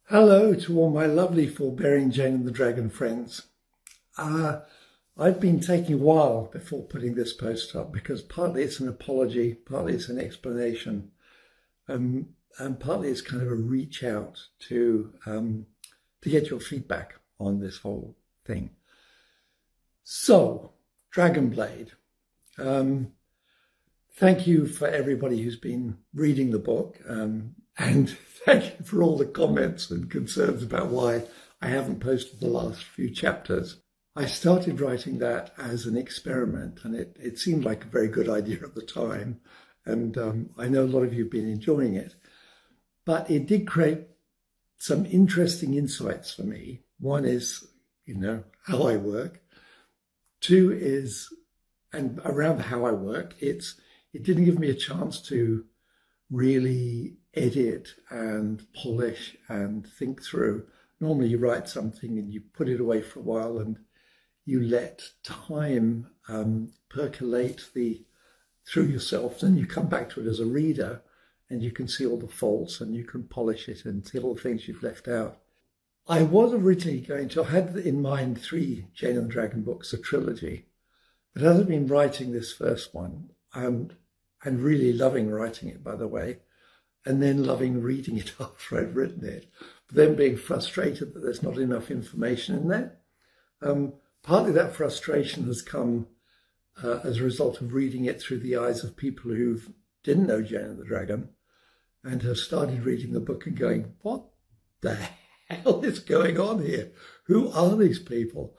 Hello to all my lovely forbearing Jane and the Dragon friends. I've been taking a while before putting this post up because partly it's an apology, partly it's an explanation, and partly it's kind of a reach out to get your feedback on this whole thing. So, Dragonblade. Thank you for everybody who's been reading the book, and thank you for all the comments and concerns about why I haven't posted the last few chapters. I started writing that as an experiment, and it seemed like a very good idea at the time, and I know a lot of you have been enjoying it. But it did create some interesting insights for me. One is, how I work. Two is, and around how I work, it didn't give me a chance to really edit and polish and think through. Normally you write something and you put it away for a while and you let time percolate through yourself. Then you come back to it as a reader and you can see all the faults and you can polish it and see all the things you've left out. I was originally I had in mind 3 Jane and the Dragon books, a trilogy. But as I've been writing this first one, and really loving writing it, by the way, and then loving reading it after I've written it, but then being frustrated that there's not enough information in there. Partly that frustration has come as a result of reading it through the eyes of people who didn't know Jane and the Dragon and have started reading the book and going, what the hell is going on here? Who are these people?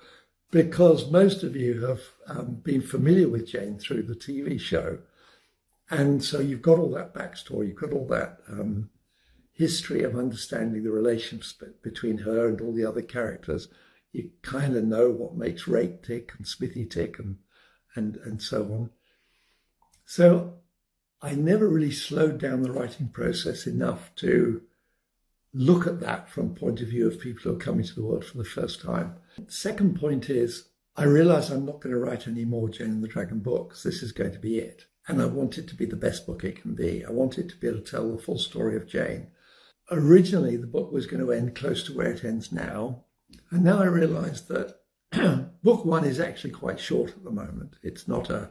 Because most of you have been familiar with Jane through the TV show. And so you've got all that backstory, you've got all that history of understanding the relationship between her and all the other characters. You kind of know what makes Rake tick and Smithy tick and so on. So I never really slowed down the writing process enough to look at that from the point of view of people who are coming to the world for the first time. Second point is, I realize I'm not going to write any more Jane and the Dragon books. This is going to be it. And I want it to be the best book it can be. I want it to be able to tell the full story of Jane. Originally, the book was going to end close to where it ends now. And now I realize that book 1 is actually quite short at the moment. It's not a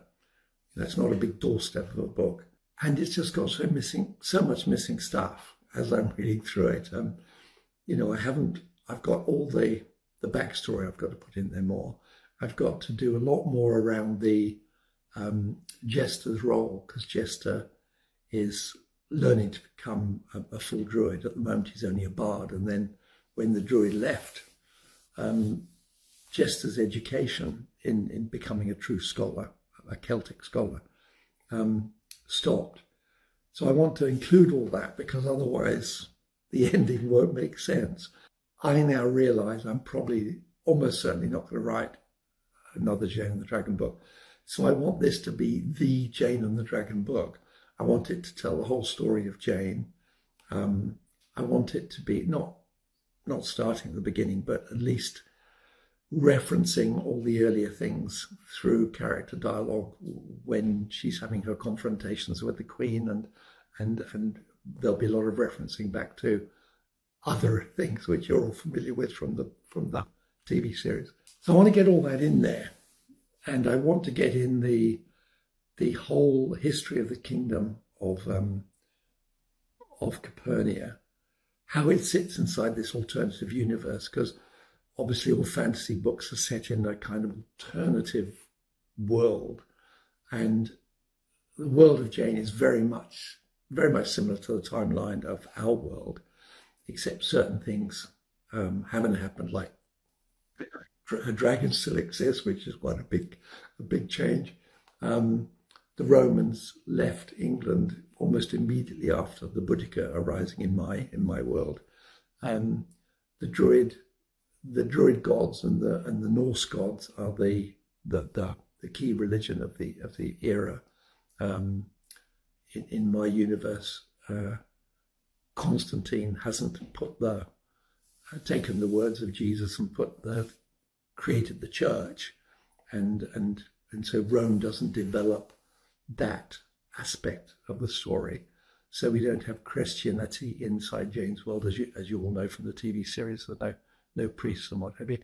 big doorstep of a book. And it's just got so much missing stuff as I'm reading through it. I've got all the backstory I've got to put in there more. I've got to do a lot more around the Jester's role, because Jester is learning to become a full druid. At the moment he's only a bard, and then when the druid left, Jester's education in becoming a true scholar, a Celtic scholar, stopped. So I want to include all that, because otherwise the ending won't make sense. I now realize I'm probably almost certainly not going to write another Jane and the Dragon book. So I want this to be the Jane and the Dragon book. I want it to tell the whole story of Jane. I want it to be not starting at the beginning, but at least referencing all the earlier things through character dialogue when she's having her confrontations with the Queen, and there'll be a lot of referencing back to other things which you're all familiar with from the TV series. So I want to get all that in there. And I want to get in the whole history of the kingdom of Capernia, how it sits inside this alternative universe, because obviously all fantasy books are set in a kind of alternative world, and the world of Jane is very much similar to the timeline of our world, except certain things haven't happened, like a dragon still exists, which is quite a big change. The Romans left England almost immediately after the Boudica arising in my world. The Druid gods and the Norse gods are the key religion of the era. In my universe, Constantine hasn't taken the words of Jesus and created the church, and so Rome doesn't develop that aspect of the story. so we don't have Christianity inside Jane's world, as you all know from the TV series. There no priests and what have you.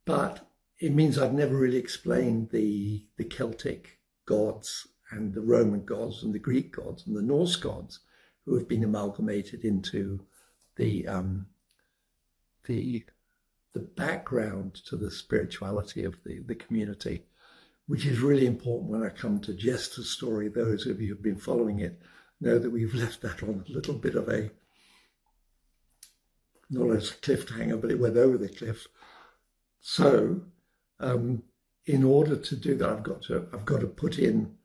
But it means I've never really explained the Celtic gods and the Roman gods and the Greek gods and the Norse gods who have been amalgamated into the background to the spirituality of the community, which is really important when I come to Jester's story. Those of you who've been following it know that we've left that on a little bit of a, not as a cliffhanger, but it went over the cliff. So in order to do that, I've got to put in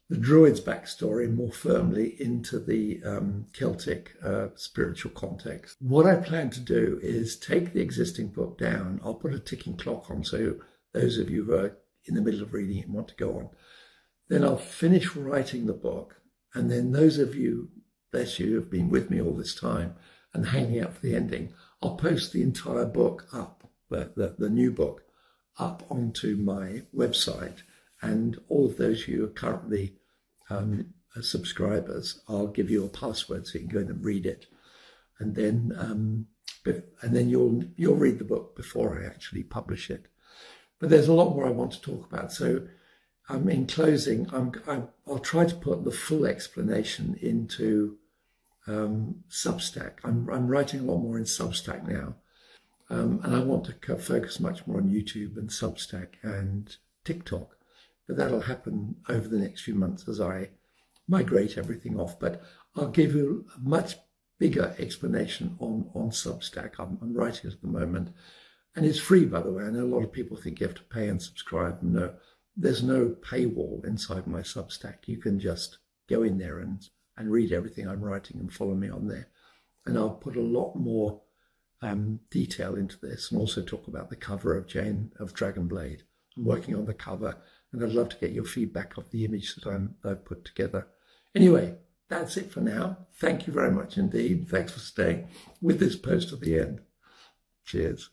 the Druids' backstory more firmly into the Celtic spiritual context. What I plan to do is take the existing book down. I'll put a ticking clock on, so those of you who are in the middle of reading it and want to go on. Then I'll finish writing the book, and then those of you, bless you, who have been with me all this time and hanging out for the ending, I'll post the entire book up, the new book, up onto my website. And all of those who are currently subscribers, I'll give you a password so you can go in and read it, and then you'll read the book before I actually publish it. But there's a lot more I want to talk about. So in closing, I'll try to put the full explanation into Substack. I'm writing a lot more in Substack now, and I want to focus much more on YouTube and Substack and TikTok. But that'll happen over the next few months as I migrate everything off. But I'll give you a much bigger explanation on Substack. I'm writing it at the moment. And it's free, by the way. I know a lot of people think you have to pay and subscribe. No, there's no paywall inside my Substack. You can just go in there and read everything I'm writing and follow me on there. And I'll put a lot more detail into this, and also talk about the cover of Dragonblade. I'm working on the cover, and I'd love to get your feedback of the image that I've put together. Anyway, that's it for now. Thank you very much indeed. Thanks for staying with this post to the end. Cheers.